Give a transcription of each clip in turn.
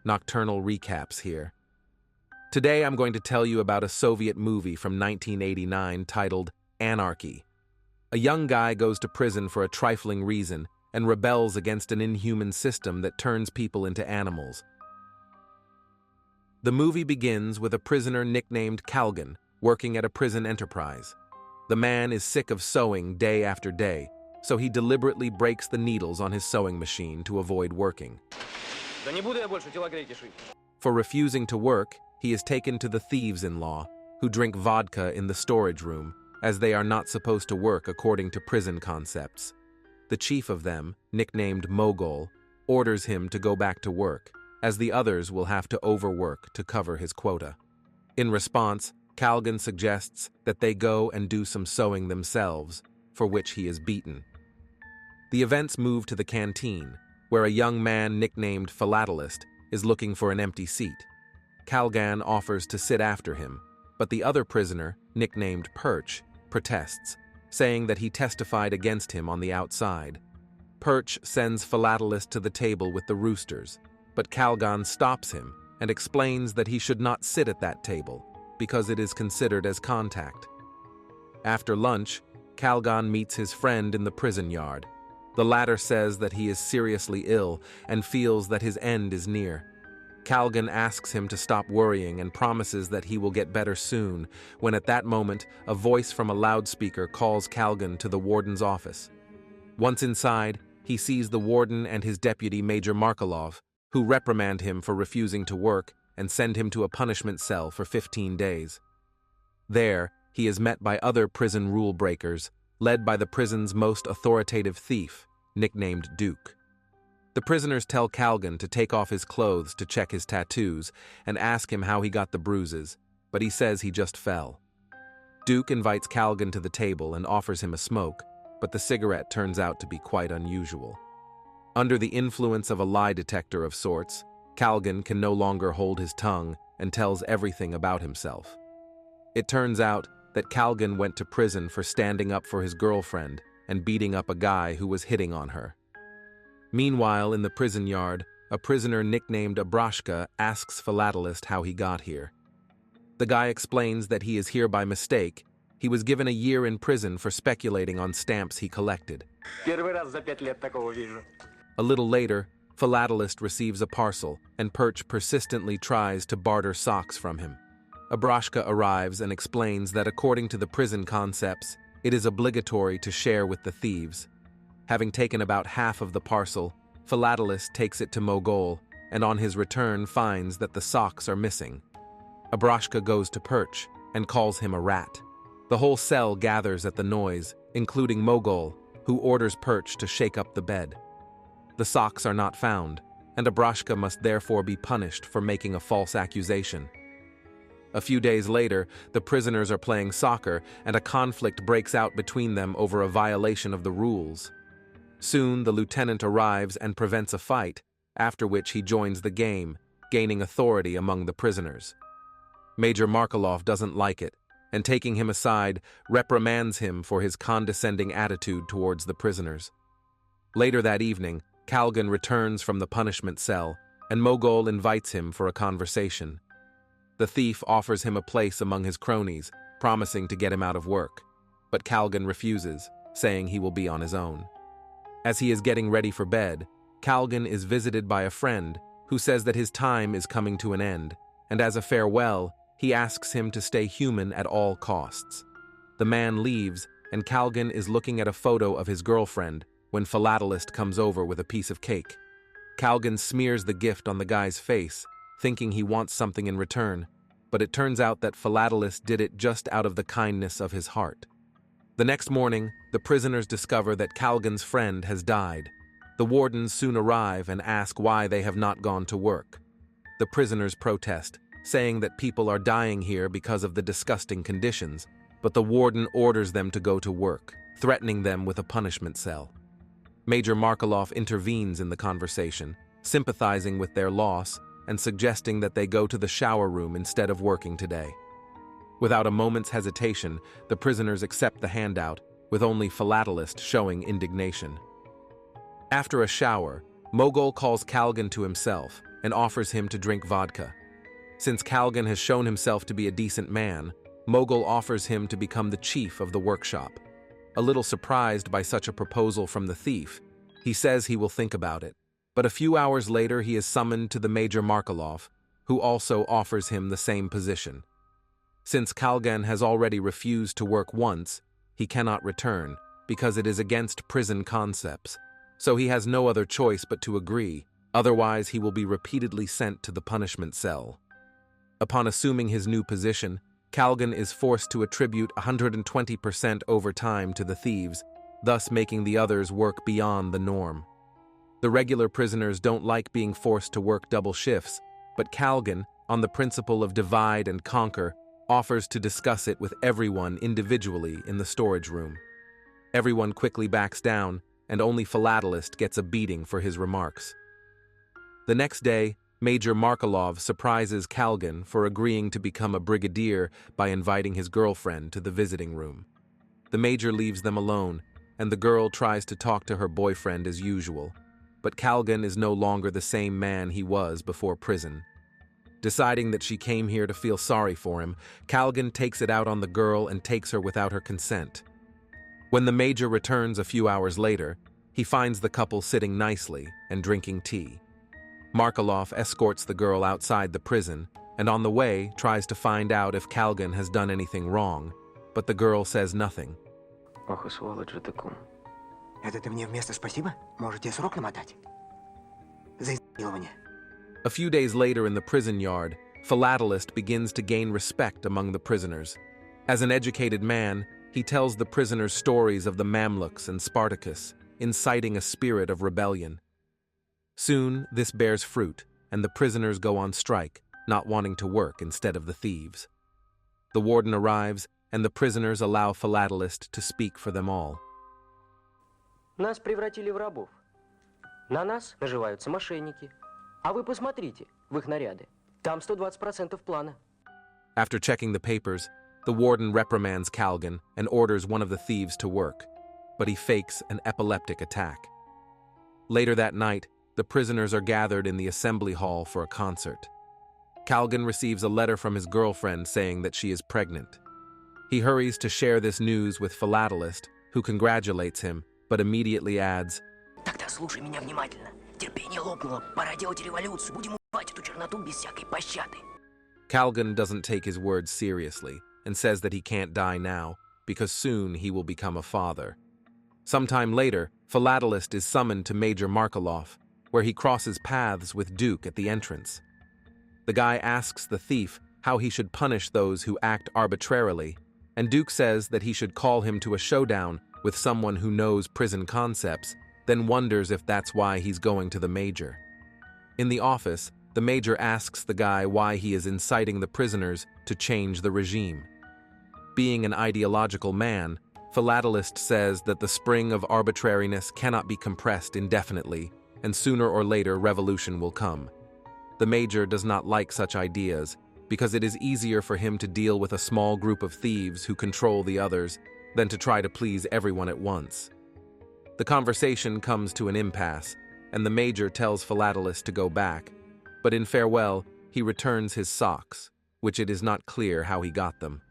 nocturnal recaps here. Today I'm going to tell you about a Soviet movie from 1989 titled Anarchy. A young guy goes to prison for a trifling reason and rebels against an inhuman system that turns people into animals. The movie begins with a prisoner nicknamed Kalgan working at a prison enterprise. The man is sick of sewing day after day, so he deliberately breaks the needles on his sewing machine to avoid working. For refusing to work, he is taken to the thieves-in-law, who drink vodka in the storage room, as they are not supposed to work according to prison concepts. The chief of them, nicknamed Mogul, orders him to go back to work, as the others will have to overwork to cover his quota. In response, Kalgan suggests that they go and do some sewing themselves, for which he is beaten. The events move to the canteen, where a young man nicknamed Philatelist is looking for an empty seat. Kalgan offers to sit after him, but the other prisoner, nicknamed Perch, protests, saying that he testified against him on the outside. Perch sends Philatelist to the table with the roosters, but Kalgan stops him and explains that he should not sit at that table because it is considered as contact. After lunch, Kalgan meets his friend in the prison yard. The latter says that he is seriously ill and feels that his end is near. Kalgan asks him to stop worrying and promises that he will get better soon, when at that moment, a voice from a loudspeaker calls Kalgan to the warden's office. Once inside, he sees the warden and his deputy Major Markelov, who reprimand him for refusing to work and send him to a punishment cell for 15 days. There, he is met by other prison rule breakers, led by the prison's most authoritative thief, nicknamed Duke. The prisoners tell Kalgan to take off his clothes to check his tattoos and ask him how he got the bruises, but he says he just fell. Duke invites Kalgan to the table and offers him a smoke, but the cigarette turns out to be quite unusual. Under the influence of a lie detector of sorts, Kalgan can no longer hold his tongue and tells everything about himself. It turns out that Kalgan went to prison for standing up for his girlfriend and beating up a guy who was hitting on her. Meanwhile, in the prison yard, a prisoner nicknamed Abrashka asks Philatelist how he got here. The guy explains that he is here by mistake. He was given a year in prison for speculating on stamps he collected. A little later, Philatelist receives a parcel, and Perch persistently tries to barter socks from him. Abrashka arrives and explains that according to the prison concepts, it is obligatory to share with the thieves. Having taken about half of the parcel, Philatelist takes it to Mogul, and on his return finds that the socks are missing. Abrashka goes to Perch and calls him a rat. The whole cell gathers at the noise, including Mogul, who orders Perch to shake up the bed. The socks are not found, and Abrashka must therefore be punished for making a false accusation. A few days later, the prisoners are playing soccer, and a conflict breaks out between them over a violation of the rules. Soon, the lieutenant arrives and prevents a fight, after which he joins the game, gaining authority among the prisoners. Major Markelov doesn't like it, and taking him aside, reprimands him for his condescending attitude towards the prisoners. Later that evening, Kalgan returns from the punishment cell, and Mogul invites him for a conversation. The thief offers him a place among his cronies, promising to get him out of work, but Kalgan refuses, saying he will be on his own. As he is getting ready for bed, Kalgan is visited by a friend who says that his time is coming to an end, and as a farewell, he asks him to stay human at all costs. The man leaves, and Kalgan is looking at a photo of his girlfriend when Philatelist comes over with a piece of cake. Kalgan smears the gift on the guy's face, thinking he wants something in return, but it turns out that Philatelist did it just out of the kindness of his heart. The next morning, the prisoners discover that Kalgan's friend has died. The wardens soon arrive and ask why they have not gone to work. The prisoners protest, saying that people are dying here because of the disgusting conditions, but the warden orders them to go to work, threatening them with a punishment cell. Major Markelov intervenes in the conversation, sympathizing with their loss and suggesting that they go to the shower room instead of working today. Without a moment's hesitation, the prisoners accept the handout, with only Philatelist showing indignation. After a shower, Mogul calls Kalgan to himself and offers him to drink vodka. Since Calgon has shown himself to be a decent man, Mogul offers him to become the chief of the workshop. A little surprised by such a proposal from the thief, he says he will think about it. But a few hours later he is summoned to the Major Markelov, who also offers him the same position. Since Calgon has already refused to work once, he cannot return, because it is against prison concepts. So he has no other choice but to agree, otherwise he will be repeatedly sent to the punishment cell. Upon assuming his new position, Calgon is forced to attribute 120% overtime to the thieves, thus making the others work beyond the norm. The regular prisoners don't like being forced to work double shifts, but Calgon, on the principle of divide and conquer, offers to discuss it with everyone individually in the storage room. Everyone quickly backs down, and only Philatelist gets a beating for his remarks. The next day, Major Markelov surprises Calgon for agreeing to become a brigadier by inviting his girlfriend to the visiting room. The major leaves them alone, and the girl tries to talk to her boyfriend as usual. But Calgon is no longer the same man he was before prison. Deciding that she came here to feel sorry for him, Calgon takes it out on the girl and takes her without her consent. When the major returns a few hours later, he finds the couple sitting nicely and drinking tea. Markelov escorts the girl outside the prison, and on the way tries to find out if Calgon has done anything wrong, but the girl says nothing. Ох и сволочь же ты, кум. Это ты мне вместо спасибо? Можете срок намотать? За изнасилование. A few days later in the prison yard, Philatelist begins to gain respect among the prisoners. As an educated man, he tells the prisoners stories of the Mamluks and Spartacus, inciting a spirit of rebellion. Soon, this bears fruit, and the prisoners go on strike, not wanting to work instead of the thieves. The warden arrives, and the prisoners allow Philatelist to speak for them all. Нас превратили в рабов. На нас наживаются мошенники. А вы посмотрите в их наряды. Там 120% плана. After checking the papers, the warden reprimands Calgon and orders one of the thieves to work, but he fakes an epileptic attack. Later that night, the prisoners are gathered in the assembly hall for a concert. Calgon receives a letter from his girlfriend saying that she is pregnant. He hurries to share this news with Philatelist, who congratulates him, but immediately adds, Тогда слушай меня внимательно. Терпение лопнуло. Пора делать революцию. Будем убивать эту черноту без всякой пощады. Calgon doesn't take his words seriously and says that he can't die now because soon he will become a father. Sometime later, Philatelist is summoned to Major Markelov, where he crosses paths with Duke at the entrance. The guy asks the thief how he should punish those who act arbitrarily, and Duke says that he should call him to a showdown with someone who knows prison concepts, then wonders if that's why he's going to the major. In the office, the major asks the guy why he is inciting the prisoners to change the regime. Being an ideological man, Philatelist says that the spring of arbitrariness cannot be compressed indefinitely, and sooner or later revolution will come. The major does not like such ideas, because it is easier for him to deal with a small group of thieves who control the others than to try to please everyone at once. The conversation comes to an impasse, and the major tells Philatelist to go back, but in farewell, he returns his socks, which it is not clear how he got them.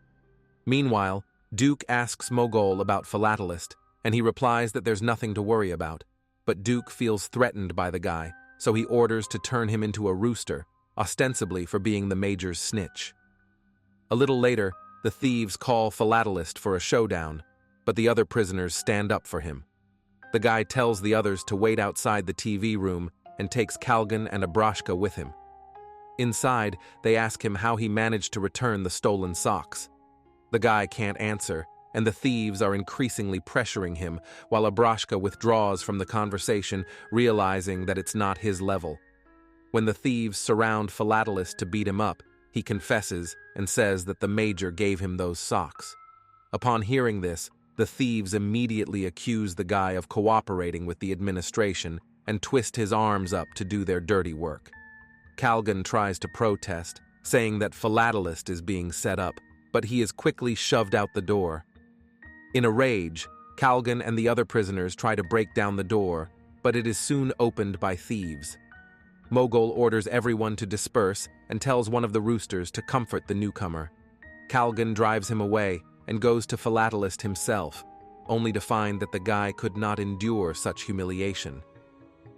Meanwhile, Duke asks Mogul about Philatelist, and he replies that there's nothing to worry about, but Duke feels threatened by the guy, so he orders to turn him into a rooster, ostensibly for being the major's snitch. A little later, the thieves call Philatelist for a showdown, but the other prisoners stand up for him. The guy tells the others to wait outside the TV room and takes Calgon and Abrashka with him. Inside, they ask him how he managed to return the stolen socks. The guy can't answer, and the thieves are increasingly pressuring him, while Abrashka withdraws from the conversation, realizing that it's not his level. When the thieves surround Philatelist to beat him up, he confesses and says that the major gave him those socks. Upon hearing this, the thieves immediately accuse the guy of cooperating with the administration and twist his arms up to do their dirty work. Calgon tries to protest, saying that Philatelist is being set up, but he is quickly shoved out the door. In a rage, Calgon and the other prisoners try to break down the door, but it is soon opened by thieves. Mogul orders everyone to disperse and tells one of the roosters to comfort the newcomer. Calgon drives him away and goes to Philatelist himself, only to find that the guy could not endure such humiliation.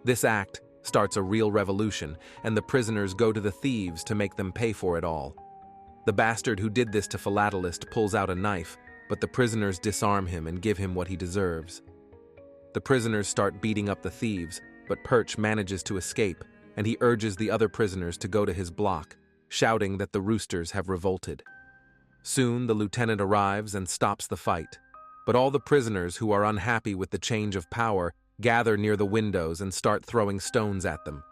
This act starts a real revolution, and the prisoners go to the thieves to make them pay for it all. The bastard who did this to Philatelist pulls out a knife, but the prisoners disarm him and give him what he deserves. The prisoners start beating up the thieves, but Perch manages to escape, and he urges the other prisoners to go to his block, shouting that the roosters have revolted. Soon the lieutenant arrives and stops the fight, but all the prisoners who are unhappy with the change of power gather near the windows and start throwing stones at them.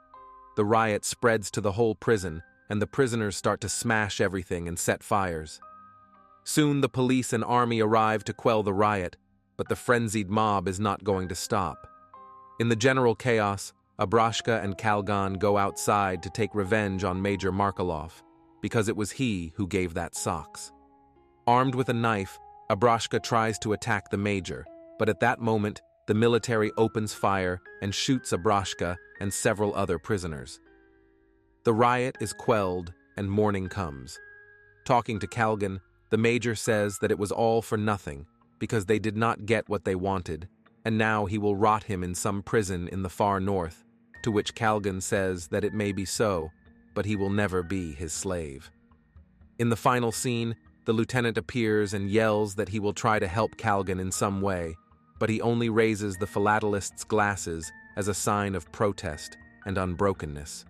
The riot spreads to the whole prison, and the prisoners start to smash everything and set fires. Soon the police and army arrive to quell the riot, but the frenzied mob is not going to stop. In the general chaos, Abrashka and Calgon go outside to take revenge on Major Markelov, because it was he who gave that socks. Armed with a knife, Abrashka tries to attack the major, but at that moment, the military opens fire and shoots Abrashka and several other prisoners. The riot is quelled and morning comes. Talking to Calgon, the major says that it was all for nothing because they did not get what they wanted, and now he will rot him in some prison in the far north, to which Calgon says that it may be so, but he will never be his slave. In the final scene, the lieutenant appears and yells that he will try to help Calgon in some way, but he only raises the philatelist's glasses as a sign of protest and unbrokenness.